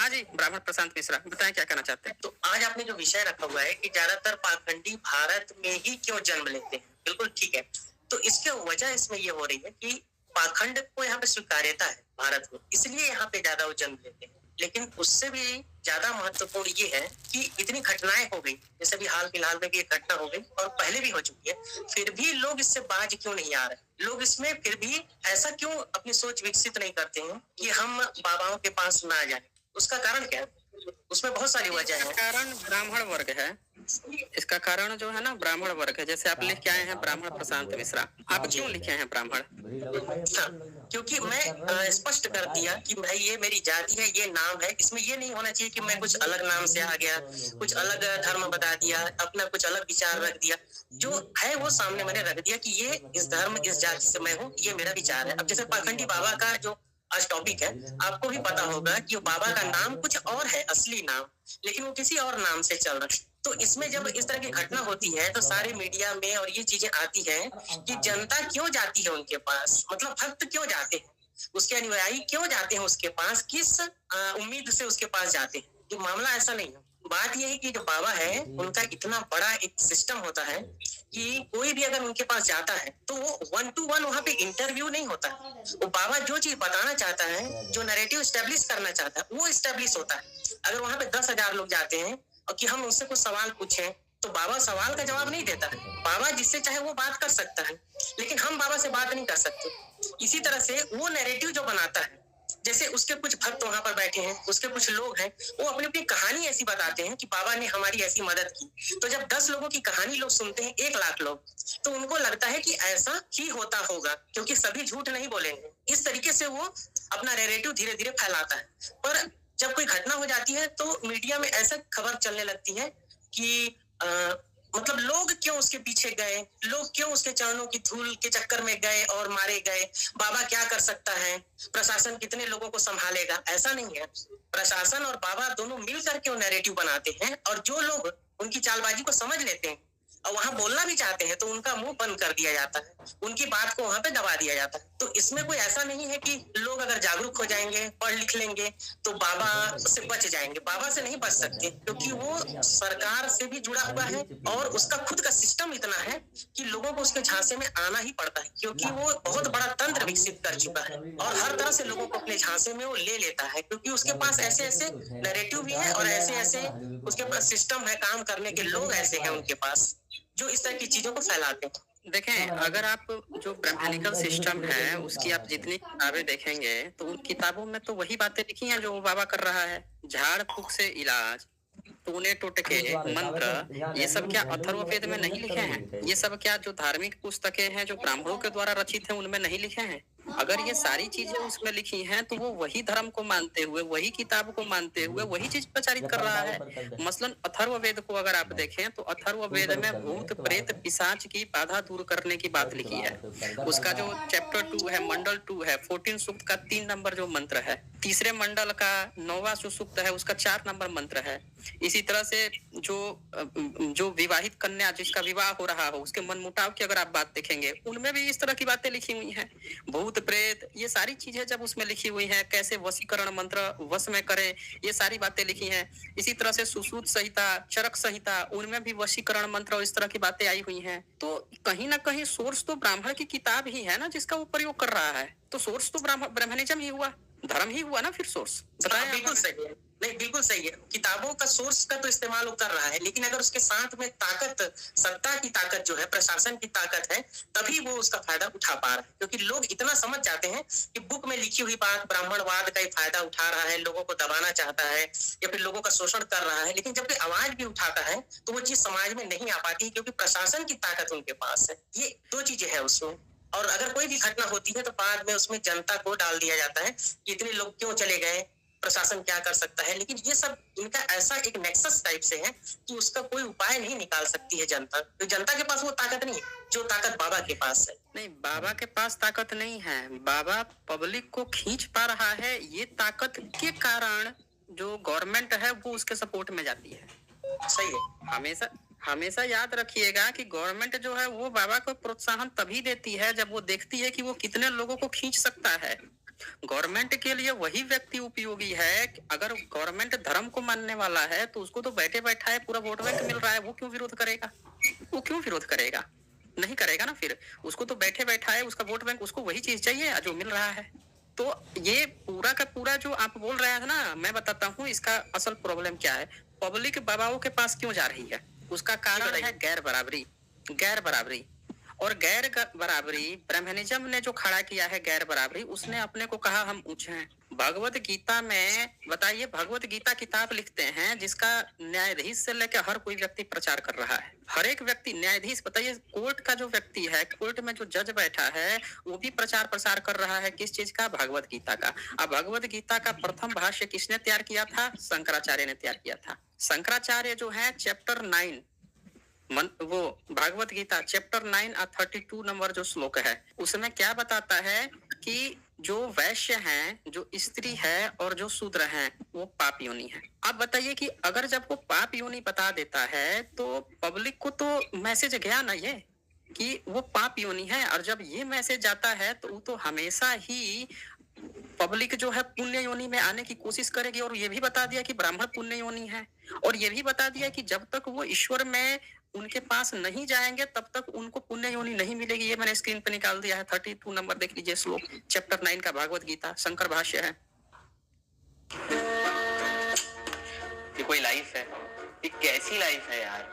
हाँ जी, ब्राह्मण प्रशांत मिश्रा, बताएं क्या कहना चाहते हैं। तो आज आपने जो विषय रखा हुआ है कि ज्यादातर पाखंडी भारत में ही क्यों जन्म लेते हैं, बिल्कुल ठीक है। तो इसकी वजह इसमें ये हो रही है कि पाखंड को यहाँ पे स्वीकार्यता है भारत में, इसलिए यहाँ पे ज्यादा वो जन्म लेते हैं। लेकिन उससे भी ज्यादा महत्वपूर्ण ये है कि इतनी घटनाएं हो गई, जैसे भी हाल फिलहाल में भी एक घटना हो गई और पहले भी हो चुकी है, फिर भी लोग इससे बाज क्यों नहीं आ रहे। लोग इसमें फिर भी ऐसा क्यों अपनी सोच विकसित नहीं करते हैं कि हम बाबाओं के पास ना जाए। उसका कारण क्या है? उसमें बहुत सारी वजह इसका है। कारण ब्राह्मण वर्ग है। इसका कारण जो है ना ब्राह्मण वर्ग है। जैसे आप लिख के आए हैं ब्राह्मण प्रशांत मिश्रा, आप क्यों लिखे हैं ब्राह्मण? हाँ, क्योंकि मैं स्पष्ट कर दिया कि भाई ये मेरी जाति है, ये नाम है। इसमें ये नहीं होना चाहिए कि मैं कुछ अलग नाम से आ गया, कुछ अलग धर्म बता दिया, अपना कुछ अलग विचार रख दिया। जो है वो सामने मैंने रख दिया कि ये इस धर्म इस जाति से मैं हूँ, ये मेरा विचार है। अब जैसे पाखंडी बाबा का जो आज टॉपिक है, आपको भी पता होगा कि वो बाबा का नाम कुछ और है, असली नाम, लेकिन वो किसी और नाम से चल रहा है। तो इसमें जब इस तरह की घटना होती है तो सारे मीडिया में और ये चीजें आती हैं कि जनता क्यों जाती है उनके पास, मतलब भक्त क्यों जाते हैं, उसके अनुयायी क्यों जाते हैं उसके पास, किस उम्मीद से उसके पास जाते हैं। ये मामला ऐसा नहीं है। बात यह है कि जो बाबा है उनका इतना बड़ा एक सिस्टम होता है कि कोई भी अगर उनके पास जाता है तो वो 1 to 1 वहां पे इंटरव्यू नहीं होता है। वो बाबा जो चीज बताना चाहता है, जो नैरेटिव स्टेब्लिश करना चाहता है, वो स्टेब्लिश होता है। अगर वहां पे 10,000 लोग जाते हैं और कि हम उससे कुछ सवाल पूछें तो बाबा सवाल का जवाब नहीं देता है। बाबा जिससे चाहे वो बात कर सकता है, लेकिन हम बाबा से बात नहीं कर सकते। इसी तरह से वो नैरेटिव जो बनाता है, जैसे उसके कुछ भक्त वहां पर बैठे हैं, उसके कुछ लोग हैं, वो अपनी अपनी कहानी ऐसी बताते हैं कि बाबा ने हमारी ऐसी मदद की। तो जब 10 लोगों की कहानी लोग सुनते हैं, 1 लाख लोग, तो उनको लगता है कि ऐसा ही होता होगा, क्योंकि सभी झूठ नहीं बोलेंगे। इस तरीके से वो अपना नैरेटिव धीरे धीरे फैलाता है। पर जब कोई घटना हो जाती है तो मीडिया में ऐसा खबर चलने लगती है कि मतलब लोग क्यों उसके पीछे गए, लोग क्यों उसके चरणों की धूल के चक्कर में गए और मारे गए, बाबा क्या कर सकता है, प्रशासन कितने लोगों को संभालेगा। ऐसा नहीं है। प्रशासन और बाबा दोनों मिल करके वो नैरेटिव बनाते हैं, और जो लोग उनकी चालबाजी को समझ लेते हैं और वहां बोलना भी चाहते हैं तो उनका मुंह बंद कर दिया जाता है, उनकी बात को वहां पे दबा दिया जाता है। तो इसमें कोई ऐसा नहीं है कि लोग अगर जागरूक हो जाएंगे, पढ़ लिख लेंगे तो बाबा से बच जाएंगे। बाबा से नहीं बच सकते, क्योंकि वो सरकार से भी जुड़ा हुआ है और उसका खुद का सिस्टम इतना है कि लोगों को उसके झांसे में आना ही पड़ता है, क्योंकि वो बहुत बड़ा तंत्र विकसित कर चुका है और हर तरह से लोगों को अपने झांसे में वो ले लेता है, क्योंकि उसके पास ऐसे ऐसे नैरेटिव भी है और ऐसे ऐसे उसके पास सिस्टम है, काम करने के लोग ऐसे हैं उनके पास जो इस तरह की चीजों को फैलाते हैं। देखें, अगर आप जो ब्राह्मणिकल सिस्टम है उसकी आप जितनी किताबें देखेंगे तो उन किताबों में तो वही बातें लिखी हैं जो वो बाबा कर रहा है। झाड़ फूक से इलाज, टूने टोटके, मंत्र, ये सब क्या अथर्ववेद में नहीं लिखे हैं? ये सब क्या जो धार्मिक पुस्तकें हैं जो ब्राह्मणों के द्वारा रचित हैं उनमें नहीं लिखे हैं? अगर ये सारी चीजें उसमें लिखी हैं तो वो वही धर्म को मानते हुए, वही किताब को मानते हुए वही चीज प्रचारित कर रहा है। मसलन अथर्ववेद को अगर आप देखें तो अथर्ववेद में भूत प्रेत पिशाच की बाधा दूर करने की बात लिखी है। उसका जो चैप्टर 2 है, मंडल 2 है, 14 सूक्त का 3 नंबर जो मंत्र है, तीसरे मंडल का 9वां जो सूक्त है उसका 4 नंबर मंत्र है। इसी तरह से जो विवाहित कन्या जिसका विवाह हो रहा हो उसके मनमुटाव की अगर आप बात देखेंगे उनमें भी इस तरह की बातें लिखी हुई हैं। भूत प्रेत ये सारी चीजें जब उसमें लिखी हुई हैं, कैसे वशीकरण मंत्र वश में करें, ये सारी बातें लिखी हैं। इसी तरह से सुश्रुत संहिता, चरक संहिता, उनमें भी वशीकरण मंत्र और इस तरह की बातें आई हुई हैं। तो कहीं ना कहीं सोर्स तो ब्राह्मण की किताब ही है ना जिसका वो प्रयोग कर रहा है। तो सोर्स तो ब्राह्मणिज्म ही हुआ, धर्म ही हुआ ना फिर सोर्स। बताएं। बिल्कुल सही है। नहीं, बिल्कुल सही है। किताबों का सोर्स का तो इस्तेमाल वो कर रहा है, लेकिन अगर उसके साथ में ताकत, सत्ता की ताकत जो है, प्रशासन की ताकत है, तभी वो उसका फायदा उठा पा रहा है। क्योंकि लोग इतना समझ जाते हैं कि बुक में लिखी हुई बात ब्राह्मणवाद का ही फायदा उठा रहा है, लोगों को दबाना चाहता है या फिर लोगों का शोषण कर रहा है। लेकिन जब कोई आवाज भी उठाता है तो वो चीज समाज में नहीं आ पाती, क्योंकि प्रशासन की ताकत उनके पास है। ये 2 चीजें हैं उसमें। और अगर कोई भी घटना होती है तो बाद में उसमें जनता को डाल दिया जाता है कि इतने लोग क्यों चले गए, प्रशासन क्या कर सकता है। लेकिन ये सब इनका ऐसा एक नेक्सस टाइप से है कि उसका कोई उपाय नहीं निकाल सकती है जनता। तो जनता के पास वो ताकत नहीं है जो ताकत बाबा के पास है। नहीं, बाबा के पास ताकत नहीं है। बाबा पब्लिक को खींच पा रहा है, ये ताकत के कारण जो गवर्नमेंट है वो उसके सपोर्ट में जाती है। सही है। हमेशा हमेशा याद रखिएगा कि गवर्नमेंट जो है वो बाबा को प्रोत्साहन तभी देती है जब वो देखती है कि वो कितने लोगों को खींच सकता है। गवर्नमेंट के लिए वही व्यक्ति उपयोगी है कि अगर गवर्नमेंट धर्म को मानने वाला है तो उसको तो बैठे बैठा है पूरा वोट बैंक मिल रहा है, वो क्यों विरोध करेगा? वो क्यों विरोध करेगा? नहीं करेगा ना। फिर उसको तो बैठे बैठा है, उसका वोट बैंक, उसको वही चीज चाहिए जो मिल रहा है। तो ये पूरा का पूरा जो आप बोल रहे हैं ना, मैं बताता हूँ इसका असल प्रॉब्लम क्या है। पब्लिक बाबाओं के पास क्यों जा रही है? उसका कारण है गैर बराबरी। गैर बराबरी और गैर बराबरी ब्राह्मणिज्म ने जो खड़ा किया है, गैर बराबरी, उसने अपने को कहा हम ऊंचे हैं। भगवत गीता में बताइए, भगवत गीता किताब लिखते हैं जिसका न्यायाधीश से लेकर हर कोई व्यक्ति प्रचार कर रहा है। हर एक व्यक्ति न्यायाधीश, बताइए कोर्ट का जो व्यक्ति है, कोर्ट में जो जज बैठा है, वो भी प्रचार प्रसार कर रहा है किस चीज का? भगवत गीता का। अब भगवत गीता का प्रथम भाष्य किसने तैयार किया था? शंकराचार्य ने तैयार किया था। शंकराचार्य जो है चैप्टर 9 वो भागवत गीता चैप्टर 9 और 32 नंबर जो श्लोक है, उसमें क्या बताता है कि जो वैश्य हैं, जो स्त्री है और जो शूद्र हैं, वो पाप योनि है। अब बताइए कि अगर जब वो पाप योनि बता देता है तो पब्लिक को तो मैसेज गया ना ये कि वो पाप योनि है। और जब ये मैसेज जाता है तो वो तो हमेशा ही पब्लिक जो है पुण्य योनि में आने की कोशिश करेगी। और ये भी बता दिया कि ब्राह्मण पुण्य योनि है, और ये भी बता दिया कि जब तक वो ईश्वर में उनके पास नहीं जाएंगे तब तक उनको पुण्य योनि नहीं मिलेगी। ये मैंने स्क्रीन पे निकाल दिया है, 32 नंबर देख लीजिए श्लोक, चैप्टर 9 का भागवत गीता, शंकर भाष्य है। ये कोई लाइफ है? ये कैसी लाइफ है यार?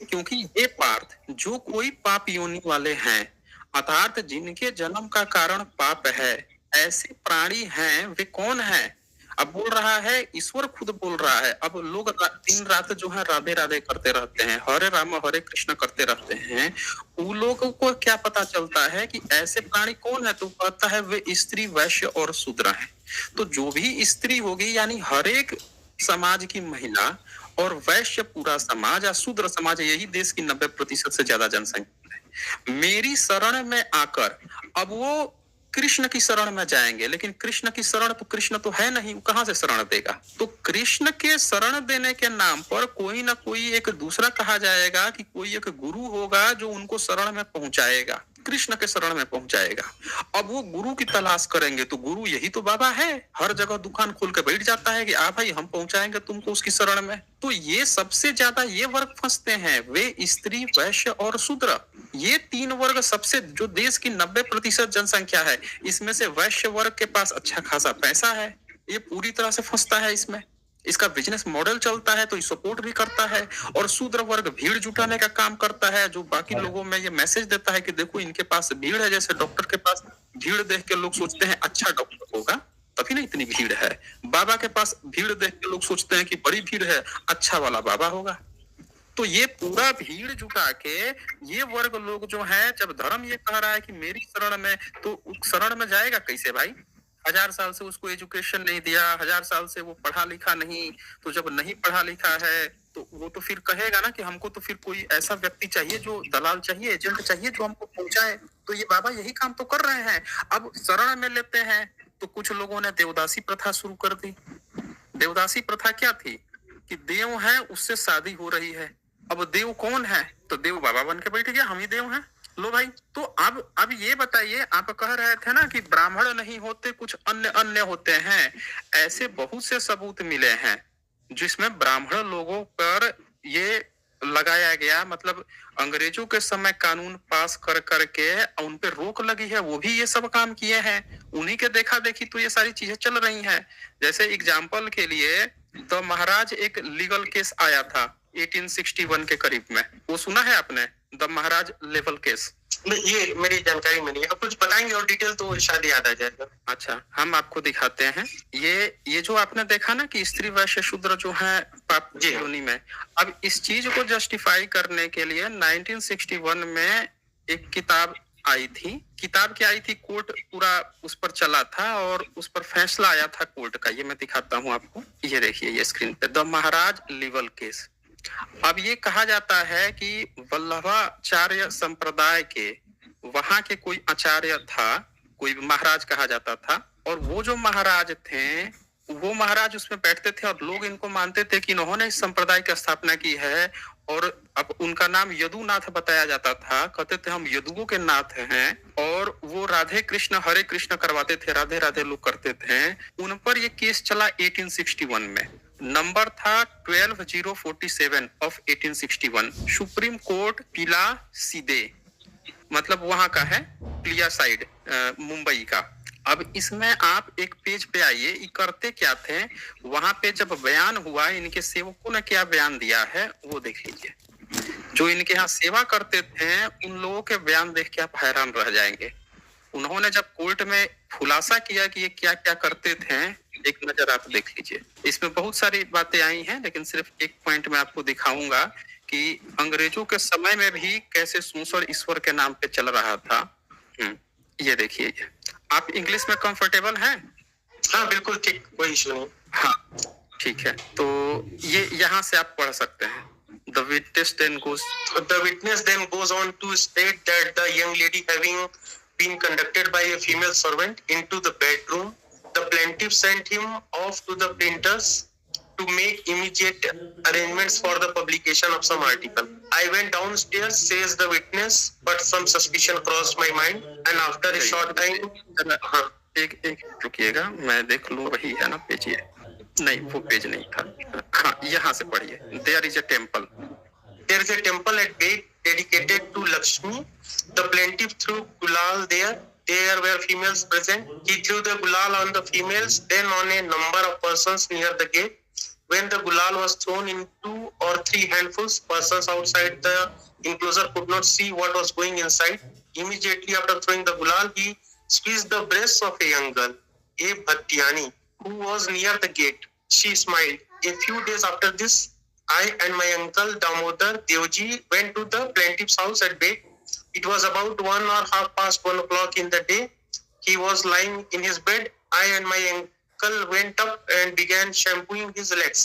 क्योंकि ये पार्थ जो कोई पाप योनि वाले हैं, अर्थात जिनके जन्म का कारण पाप है, ऐसे प्राणी हैं, वे कौन हैं? अब बोल रहा है, ईश्वर खुद बोल रहा है। अब लोग दिन रात जो है राधे राधे करते रहते हैं, हरे राम हरे कृष्ण करते रहते हैं। उन लोगों को क्या पता चलता है कि ऐसे प्राणी कौन है? तो पता है वे स्त्री, वैश्य और शूद्र हैं। तो जो भी स्त्री होगी, यानी हर एक समाज की महिला, और वैश्य पूरा समाज या शूद्र समाज, यही देश की 90% से ज्यादा जनसंख्या है, मेरी शरण में आकर अब वो कृष्ण की शरण में जाएंगे। लेकिन कृष्ण की शरण तो कृष्ण तो है नहीं, वो कहां से शरण देगा? तो कृष्ण के शरण देने के नाम पर कोई ना कोई एक दूसरा कहा जाएगा कि कोई एक गुरु होगा जो उनको शरण में पहुंचाएगा, कृष्ण के शरण में पहुंचाएगा। अब वो गुरु की तलाश करेंगे तो गुरु यही तो बाबा है। हर जगह दुकान खोल के बैठ जाता है कि आ भाई हम पहुंचाएंगे तुमको उसकी शरण में। तो ये सबसे ज्यादा ये वर्ग फंसते हैं, वे स्त्री, वैश्य और शूद्र। ये 3 वर्ग सबसे, जो देश की 90% जनसंख्या है, इसमें से वैश्य वर्ग के पास अच्छा खासा पैसा है, ये पूरी तरह से फंसता है इसमें। इसका बिजनेस मॉडल चलता है तो ये सपोर्ट भी करता है। और शूद्र वर्ग भीड़ जुटाने का काम करता है, जो बाकी लोगों में ये मैसेज देता है कि देखो इनके पास भीड़ है। जैसे डॉक्टर के पास भीड़ देख के लोग सोचते हैं अच्छा डॉक्टर होगा, तभी ना इतनी भीड़ है। बाबा के पास भीड़ देख के लोग सोचते हैं कि बड़ी भीड़ है, अच्छा वाला बाबा होगा। तो ये पूरा भीड़ जुटा के ये वर्ग लोग जो है, जब धर्म ये कह रहा है कि मेरी शरण में, तो शरण में जाएगा कैसे भाई? 1000 साल से उसको एजुकेशन नहीं दिया, 1000 साल से वो पढ़ा लिखा नहीं। तो जब नहीं पढ़ा लिखा है तो वो तो फिर कहेगा ना कि हमको तो फिर कोई ऐसा व्यक्ति चाहिए, जो दलाल चाहिए, एजेंट चाहिए, जो हमको पहुंचाए। तो ये बाबा यही काम तो कर रहे हैं। अब शरण में लेते हैं तो कुछ लोगों ने देवदासी प्रथा शुरू कर दी। देवदासी प्रथा क्या थी कि देव है, उससे शादी हो रही है। अब देव कौन है? तो देव बाबा बन के बैठ गया, हम ही देव हैं। लो भाई, तो अब ये बताइए, आप कह रहे थे ना कि ब्राह्मण नहीं होते, कुछ अन्य अन्य होते हैं। ऐसे बहुत से सबूत मिले हैं जिसमें ब्राह्मण लोगों पर ये लगाया गया, मतलब अंग्रेजों के समय कानून पास कर करके उन पे रोक लगी है, वो भी ये सब काम किए हैं। उन्हीं के देखा देखी तो ये सारी चीजें चल रही हैं। जैसे एग्जाम्पल के लिए द महाराज एक लीगल केस आया था 1861 के करीब में, वो सुना है आपने? The Maharaj level case. ये मेरी जानकारी में नहीं है, कुछ बताएंगे और डिटेल तो शायद याद आ जाएगा। अच्छा, हम आपको दिखाते हैं। ये जो आपने देखा ना कि स्त्री, वैश्य, शूद्र जो है पाप योनि में, अब इस चीज को जस्टिफाई करने के लिए 1961 में एक किताब आई थी। किताब क्या आई थी? कोर्ट पूरा उस पर चला था और उस पर फैसला आया था कोर्ट का। ये मैं दिखाता हूँ आपको, ये देखिए, ये स्क्रीन पे द महाराज लेवल केस। अब ये कहा जाता है कि वल्लभाचार्य संप्रदाय के वहां के कोई आचार्य था, कोई महाराज कहा जाता था, और वो जो महाराज थे वो महाराज उसमें बैठते थे और लोग इनको मानते थे कि इन्होंने इस संप्रदाय की स्थापना की है। और अब उनका नाम यदुनाथ बताया जाता था, कहते थे हम यदुओं के नाथ हैं। और वो राधे कृष्ण हरे कृष्ण करवाते थे, राधे राधे लोग करते थे। उन पर ये केस चला 1861 में। नंबर था 12047 ऑफ 1861। सुप्रीम कोर्ट पिला सीधे, मतलब वहां का है, पिलिया साइड, मुंबई का। अब इसमें आप एक पेज पे आइए, ये करते क्या थे वहां पे जब बयान हुआ, इनके सेवकों ने क्या बयान दिया है वो देख लीजिए। जो इनके यहाँ सेवा करते थे उन लोगों के बयान देख के आप हैरान रह जाएंगे। उन्होंने जब कोर्ट में खुलासा किया कि ये क्या क्या करते थे, एक नजर आप देख लीजिए। इसमें बहुत सारी बातें आई हैं, लेकिन सिर्फ एक पॉइंट मैं आपको दिखाऊंगा कि अंग्रेजों के समय में भी कैसे सूसर ईश्वर के नाम पे चल रहा था। ये देखिए, आप इंग्लिश में कंफर्टेबल हैं? हाँ बिल्कुल ठीक, कोई इशू नहीं। हाँ ठीक है, तो ये यहाँ से आप पढ़ सकते हैं। The witness then goes on to state that the young lady having been conducted by a female servant into the bedroom, the plaintiff sent him off to the printers to make immediate arrangements for the publication of some article. I went downstairs, says the witness, but some suspicion crossed my mind, and after a short time, हाँ एक रुकिएगा, मैं देख लूँ वही है ना page, ये नहीं वो पेज नहीं था। हाँ यहाँ से पढ़िए। There is a temple. There is a temple at Bed dedicated to Lakshmi. The plaintiff threw gulal there. There were females present. He threw the gulal on the females, then on a number of persons near the gate. When the gulal was thrown in 2 or 3 handfuls, persons outside the enclosure could not see what was going inside. Immediately after throwing the gulal, he squeezed the breasts of a young girl, a Bhattiani, who was near the gate. She smiled. A few days after this, I and my uncle Damodar Devji went to the plaintiff's house at Bed. It was about 1:30 o'clock in the day. He was lying in his bed. I and my uncle went up and began shampooing his legs.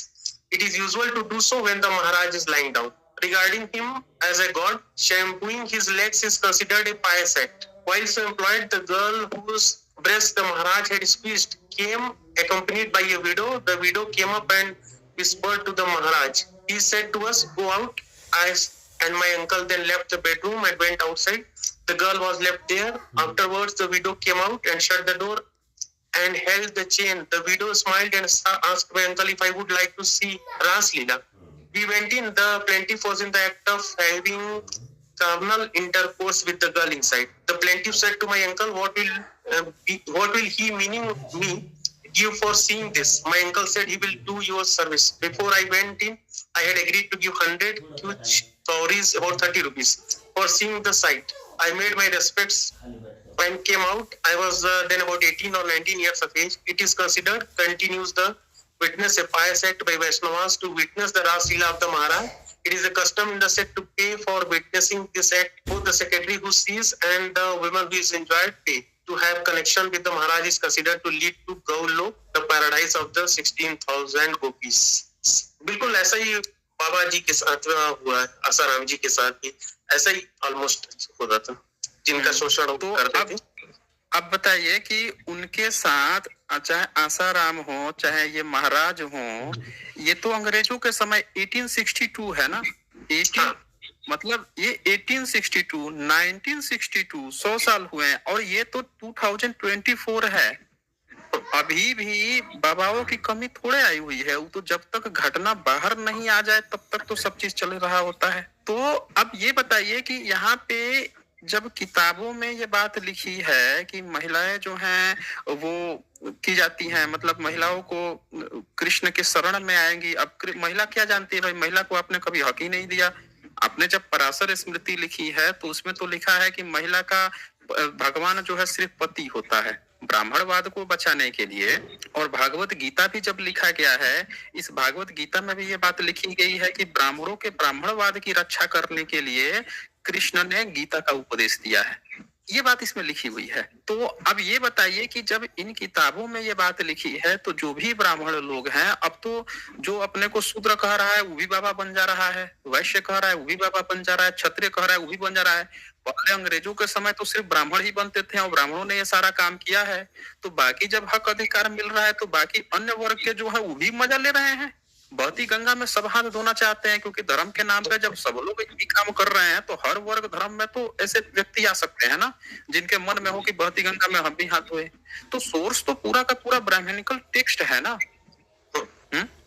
It is usual to do so when the Maharaj is lying down. Regarding him as a god, shampooing his legs is considered a pious act. While so employed, the girl whose breast the Maharaj had squeezed came accompanied by a widow. The widow came up and whispered to the Maharaj. He said to us, "Go out." I and my uncle then left the bedroom and went outside. The girl was left there. Afterwards, the widow came out and shut the door and held the chain. The widow smiled and asked my uncle if I would like to see Ras Leela. We went in. The plaintiff was in the act of having carnal intercourse with the girl inside. The plaintiff said to my uncle, what will he, meaning me, give for seeing this? My uncle said he will do your service. Before I went in, I had agreed to give 100 huge sauris, about 30 rupees, for seeing the sight. I made my respects and came out. I was then about 18 or 19 years of age. It is considered, continues the witness, a pious act by Vaishnavas to witness the Ras Leela of the Maharaj. It is a custom in the set to pay for witnessing this act. Both the secretary who sees and the woman who is enjoyed pay. To have connection with the Maharaj is considered to lead to Gaulok, the paradise of the 16,000 gopis. बिल्कुल ऐसा ही बाबा जी के साथ हुआ है, आसाराम जी के साथ भी ऐसा ही ऑलमोस्ट हो रहा था, जिनका शोषण तो करते थे। अब बताइए कि उनके साथ चाहे आसाराम हो चाहे ये महाराज हो, ये तो अंग्रेजों के समय 1862 है ना, 18 मतलब ये 1862, 1962 100 साल हुए हैं और ये तो 2024 है। अभी भी बाबाओं की कमी थोड़े आई हुई है। वो तो जब तक घटना बाहर नहीं आ जाए तब तक तो सब चीज चल रहा होता है। तो अब ये बताइए कि यहाँ पे जब किताबों में ये बात लिखी है कि महिलाएं जो हैं वो की जाती हैं, मतलब महिलाओं को कृष्ण के शरण में आएंगी। अब महिला क्या जानती है भाई, महिला को आपने कभी हक ही नहीं दिया। आपने जब पराशर स्मृति लिखी है तो उसमें तो लिखा है कि महिला का भगवान जो है सिर्फ पति होता है ब्राह्मणवाद को बचाने के लिए। और भागवत गीता भी जब लिखा गया है, इस भागवत गीता में भी ये बात लिखी गई है कि ब्राह्मणों के ब्राह्मणवाद की रक्षा करने के लिए कृष्ण ने गीता का उपदेश दिया है। ये बात इसमें लिखी हुई है। तो अब ये बताइए कि जब इन किताबों में ये बात लिखी है तो जो भी ब्राह्मण लोग हैं, अब तो जो अपने को शूद्र कह रहा है वो भी बाबा बन जा रहा है, वैश्य कह रहा है वो भी बाबा बन जा रहा है, क्षत्रिय कह रहा है वो भी बन जा रहा है। पहले अंग्रेजों के समय तो सिर्फ ब्राह्मण ही बनते थे और ब्राह्मणों ने ये सारा काम किया है। तो बाकी जब हक अधिकार मिल रहा है तो बाकी अन्य वर्ग के जो है वो भी मजा ले रहे हैं। बहती गंगा में सब हाथ धोना चाहते हैं, क्योंकि धर्म के नाम पे जब सब लोग एक ही काम कर रहे हैं तो हर वर्ग धर्म में तो ऐसे व्यक्ति आ सकते हैं ना जिनके मन में हो कि बहती गंगा में हम भी हाथ धोए। तो सोर्स तो पूरा का पूरा ब्राह्मणिकल टेक्स्ट है ना।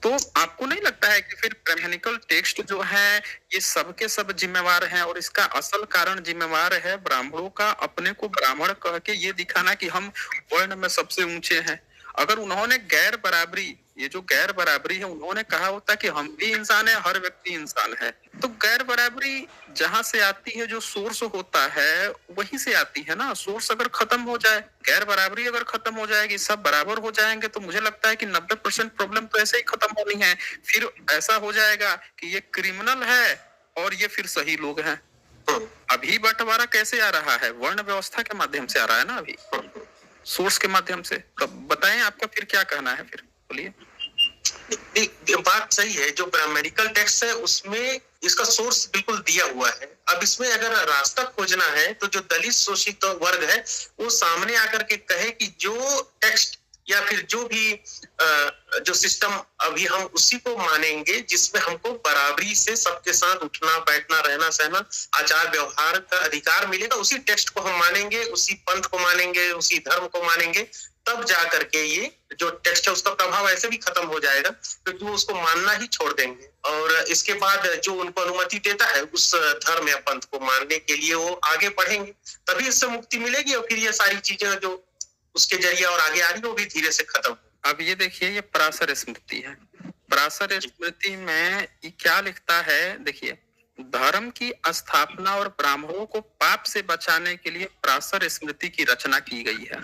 तो आपको नहीं लगता है कि फिर ब्राह्मणिकल टेक्स्ट जो है ये सबके सब जिम्मेवार हैं और इसका असल कारण जिम्मेवार है ब्राह्मणों का अपने को ब्राह्मण कह के ये दिखाना कि हम वर्ण में सबसे ऊंचे हैं। अगर उन्होंने गैर बराबरी, ये जो गैर बराबरी है, उन्होंने कहा होता कि हम भी इंसान है, हर व्यक्ति इंसान है, तो गैर बराबरी जहां से आती है, जो सोर्स होता है वहीं से आती है ना। सोर्स अगर खत्म हो जाए, गैर बराबरी अगर खत्म हो जाएगी, सब बराबर हो जाएंगे, तो मुझे लगता है कि 90% प्रॉब्लम तो ऐसे ही खत्म होनी है। फिर ऐसा हो जाएगा कि ये क्रिमिनल है और ये फिर सही लोग हैं। अभी बंटवारा कैसे आ रहा है? वर्ण व्यवस्था के माध्यम से आ रहा है ना, अभी सोर्स के माध्यम से। तो बताएं आपका फिर क्या कहना है, फिर बोलिए। बात सही है, जो ग्रामेटिकल टेक्स्ट है उसमें इसका सोर्स बिल्कुल दिया हुआ है। अब इसमें अगर रास्ता खोजना है तो जो दलित शोषित वर्ग है वो सामने आकर के कहे कि जो टेक्स्ट या फिर जो भी जो सिस्टम अभी हम उसी को मानेंगे जिसमें हमको बराबरी से सबके साथ उठना बैठना रहना सहना आचार व्यवहार का अधिकार मिलेगा, उसी टेक्स्ट को हम मानेंगे, उसी पंथ को मानेंगे, उसी धर्म को मानेंगे, तब जा करके ये जो टेक्स्ट है उसका प्रभाव ऐसे भी खत्म हो जाएगा, क्योंकि वो उसको मानना ही छोड़ देंगे। और इसके बाद जो उनको अनुमति देता है उस धर्म या पंथ को मानने के लिए वो आगे बढ़ेंगे, तभी इससे मुक्ति मिलेगी और फिर ये सारी चीजें जो उसके जरिए और आगे आ रही है वो भी धीरे से खत्म। अब ये देखिए, ये पराशर स्मृति है। पराशर स्मृति में ये क्या लिखता है, देखिए, धर्म की स्थापना और ब्राह्मणों को पाप से बचाने के लिए पराशर स्मृति की रचना की गई है।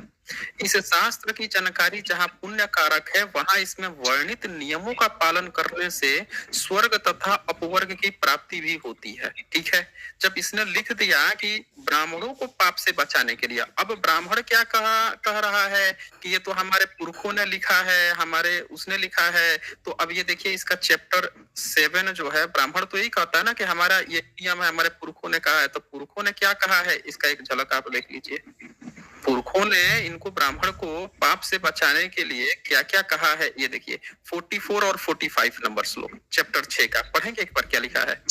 इस शास्त्र की जानकारी जहाँ पुण्य कारक है, वहां इसमें वर्णित नियमों का पालन करने से स्वर्ग तथा अपवर्ग की प्राप्ति भी होती है। ठीक है, जब इसने लिख दिया कि ब्राह्मणों को पाप से बचाने के लिए, अब ब्राह्मण क्या कह रहा है कि ये तो हमारे पुरखों ने लिखा है, हमारे उसने लिखा है। तो अब ये देखिए, इसका चैप्टर 7 जो है, ब्राह्मण तो यही कहता है ना कि हमारा ये नियम है, हमारे पुरखों ने कहा है। तो पुरखों ने क्या कहा है, इसका एक झलक आप देख लीजिए। पुरखों ने इनको ब्राह्मण को पाप से बचाने के लिए क्या क्या कहा है, ये देखिए 44 और 45 नंबर श्लोक चैप्टर 6 का पढ़ेंगे एक बार, क्या लिखा है।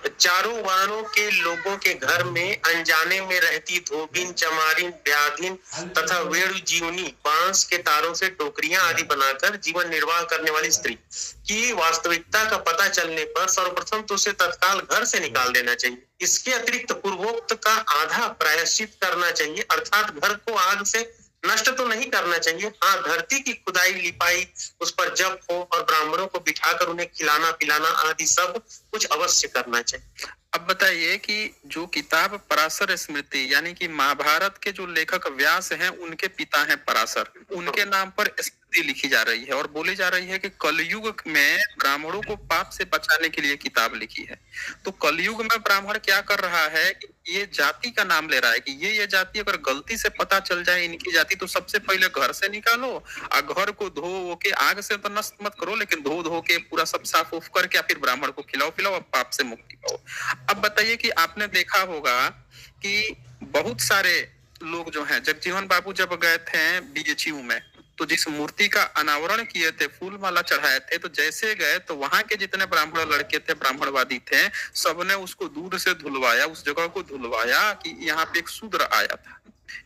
चारों वर्णों के लोगों के घर में अनजाने में रहती धोबिन, चमारिन, ब्याधिन तथा वेणु जीवनी, बांस के तारों से टोकरियां आदि बनाकर जीवन निर्वाह करने वाली स्त्री की वास्तविकता का पता चलने पर सर्वप्रथम तो उसे तत्काल घर से निकाल देना चाहिए। इसके अतिरिक्त पूर्वोक्त का आधा प्रायश्चित करना चाहिए, अर्थात घर को आग से नष्ट तो नहीं करना चाहिए। हाँ, धरती की खुदाई लिपाई, उस पर जप हो और ब्राह्मणों को बिठाकर उन्हें खिलाना पिलाना आदि सब कुछ अवश्य करना चाहिए। अब बताइए कि जो किताब पराशर स्मृति यानी कि महाभारत के जो लेखक व्यास हैं, उनके पिता हैं पराशर, उनके नाम पर स्मृति लिखी जा रही है और बोली जा रही है कि कलयुग में ब्राह्मणों को पाप से बचाने के लिए किताब लिखी है। तो कलयुग में ब्राह्मण क्या कर रहा है कि ये जाति का नाम ले रहा है कि ये जाति अगर गलती से पता चल जाए इनकी जाति, तो सबसे पहले घर से निकालो और घर को धो के, आग से तो नष्ट मत करो, लेकिन धो के पूरा सब साफ उफ करके फिर ब्राह्मण को खिलाओ पिलाओ, पाप से मुक्ति पाओ। अब बताइए कि आपने देखा होगा कि बहुत सारे लोग जो हैं, जगजीवन बाबू जब गए थे बीएचयू में, तो जिस मूर्ति का अनावरण किए थे, फूल माला चढ़ाए थे, तो जैसे गए तो वहां के जितने ब्राह्मण लड़के थे, ब्राह्मणवादी थे, सबने उसको दूर से धुलवाया, उस जगह को धुलवाया कि यहाँ पे एक शूद्र आया था।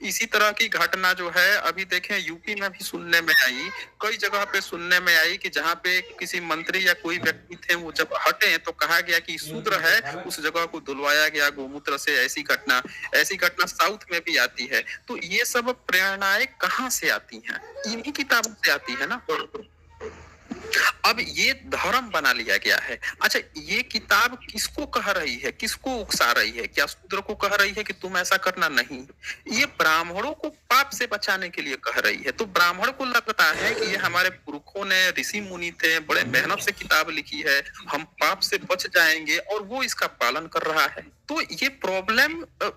इसी तरह की घटना जो है अभी देखें यूपी में भी सुनने में आई, कई जगह पे सुनने में आई कि जहाँ पे किसी मंत्री या कोई व्यक्ति थे, वो जब हटे तो कहा गया कि शूद्र है, उस जगह को धुलवाया गया गोमूत्र से। ऐसी घटना साउथ में भी आती है। तो ये सब प्रेरणाएं कहाँ से आती हैं? इन्हीं किताबों से आती है ना। अब ये धर्म बना लिया गया है। अच्छा, ये किताब किसको कह रही है, किसको उकसा रही है? क्या शूद्र को कह रही है कि तुम ऐसा करना? नहीं, ये ब्राह्मणों को पाप से बचाने के लिए कह रही है। तो ब्राह्मण को लगता है कि ये हमारे पुरखों ने, ऋषि मुनि थे, बड़े मेहनत से किताब लिखी है, हम पाप से बच जाएंगे, और वो इसका पालन कर रहा है। तो ये प्रॉब्लम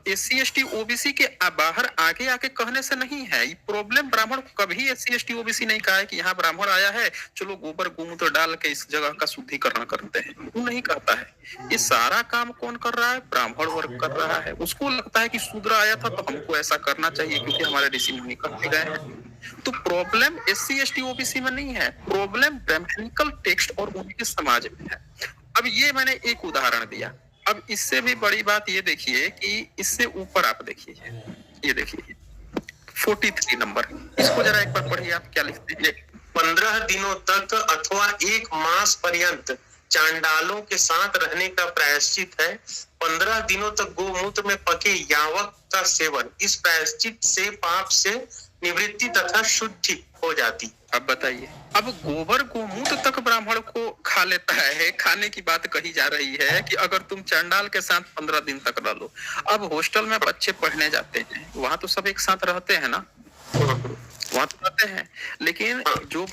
SC ST OBC के बाहर आगे आके कहने से नहीं है। ये प्रॉब्लम ब्राह्मण को कभी SC ST OBC नहीं कहा है कि यहाँ ब्राह्मण आया है, चलो गोबर गोमूत्र डाल के इस जगह का शुद्धिकरण करते हैं, वो नहीं कहता है। ये सारा काम कौन कर रहा है? ब्राह्मण वर्ग कर रहा है। उसको लगता है कि शूद्र आया था तो हमको ऐसा करना चाहिए क्योंकि हमारे ऋषि मुनि करते गए हैं। तो प्रॉब्लम SC ST OBC में नहीं है, प्रॉब्लम ब्राह्मणिकल टेक्स्ट और उनके समाज में है। अब ये मैंने एक उदाहरण दिया। अब इससे भी बड़ी बात ये देखिए कि इससे ऊपर आप देखिए, ये देखिए 43 नंबर, इसको जरा एक बार पढ़िए, आप क्या लिखते हैं? 15 दिनों तक अथवा 1 मास पर्यंत चांडालों के साथ रहने का प्रायश्चित है। 15 दिनों तक गोमूत्र में पके यावक का सेवन, इस प्रायश्चित से पाप से निवृत्ति तथा शुद्धि हो जाती। अब बताइए, अब गोबर गोमूत्र तक ब्राह्मण को खा लेता है, खाने की बात कही जा रही है कि अगर तुम चांडाल के साथ 15 दिन तक रह लो। अब हॉस्टल में बच्चे पढ़ने जाते हैं, वहां तो सब एक साथ रहते हैं ना, वहां तो रहते हैं, लेकिन जो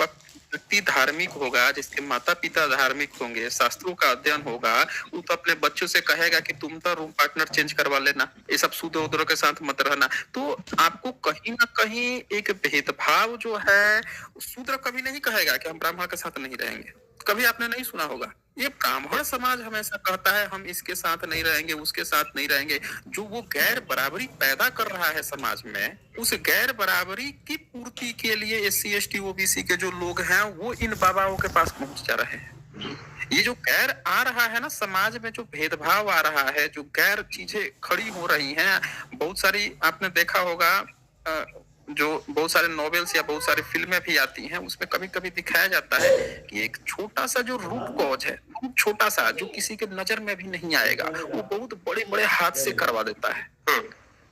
व्यक्ति धार्मिक होगा, जिसके माता पिता धार्मिक होंगे, शास्त्रों का अध्ययन होगा, वो तो अपने बच्चों से कहेगा कि तुम तो रूम पार्टनर चेंज करवा लेना, ये सब शूद्र उद्र के साथ मत रहना। तो आपको कहीं ना कहीं एक भेदभाव जो है, शूद्र कभी नहीं कहेगा कि हम ब्राह्मण के साथ नहीं रहेंगे, कभी आपने नहीं सुना होगा। ये ब्राह्मण समाज हमेशा कहता है हम इसके साथ नहीं रहेंगे, उसके साथ नहीं रहेंगे। जो वो गैर बराबरी पैदा कर रहा है समाज में, उस गैर बराबरी की पूर्ति के लिए SC ST OBC के जो लोग हैं वो इन बाबाओं के पास पहुंच जा रहे हैं। ये जो गैर आ रहा है ना समाज में, जो भेदभाव आ रहा है, जो गैर चीजें खड़ी हो रही हैं, बहुत सारी आपने देखा होगा, जो बहुत सारे नॉवेल्स या बहुत सारी फिल्में भी आती हैं, उसमें कभी कभी दिखाया जाता है कि एक छोटा सा जो रूट कॉज है, बहुत छोटा सा, जो किसी के नजर में भी नहीं आएगा, वो बहुत बड़े बड़े हाथ से करवा देता है।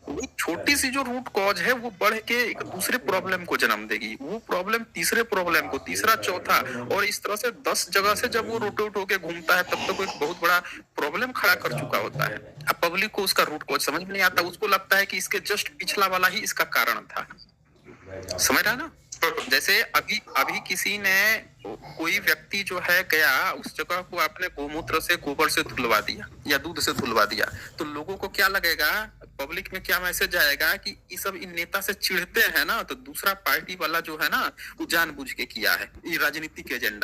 वो छोटी सी जो रूट कॉज है वो बढ़ के एक दूसरे प्रॉब्लम को जन्म देगी, वो प्रॉब्लम तीसरे प्रॉब्लम को, तीसरा चौथा, और इस तरह से 10 जगह से जब वो रोटेट होके घूमता है तब तक एक बहुत बड़ा प्रॉब्लम खड़ा कर चुका होता है। अब पब्लिक को उसका रूट कॉज समझ में नहीं आता, उसको लगता है कि इसके जस्ट पिछला वाला ही इसका कारण था। समझ रहा ना? जैसे अभी किसी ने, कोई व्यक्ति जो है गया, उस जगह को आपने गोमूत्र से, गोबर से धुलवा दिया या दूध से धुलवा दिया, तो लोगों को क्या लगेगा, पब्लिक में क्या मैसेज आएगा कि ये सब इन नेता से चिढ़ते हैं ना, तो दूसरा पार्टी वाला जो है ना, वो जानबूझ के किया है, ये राजनीतिक एजेंडा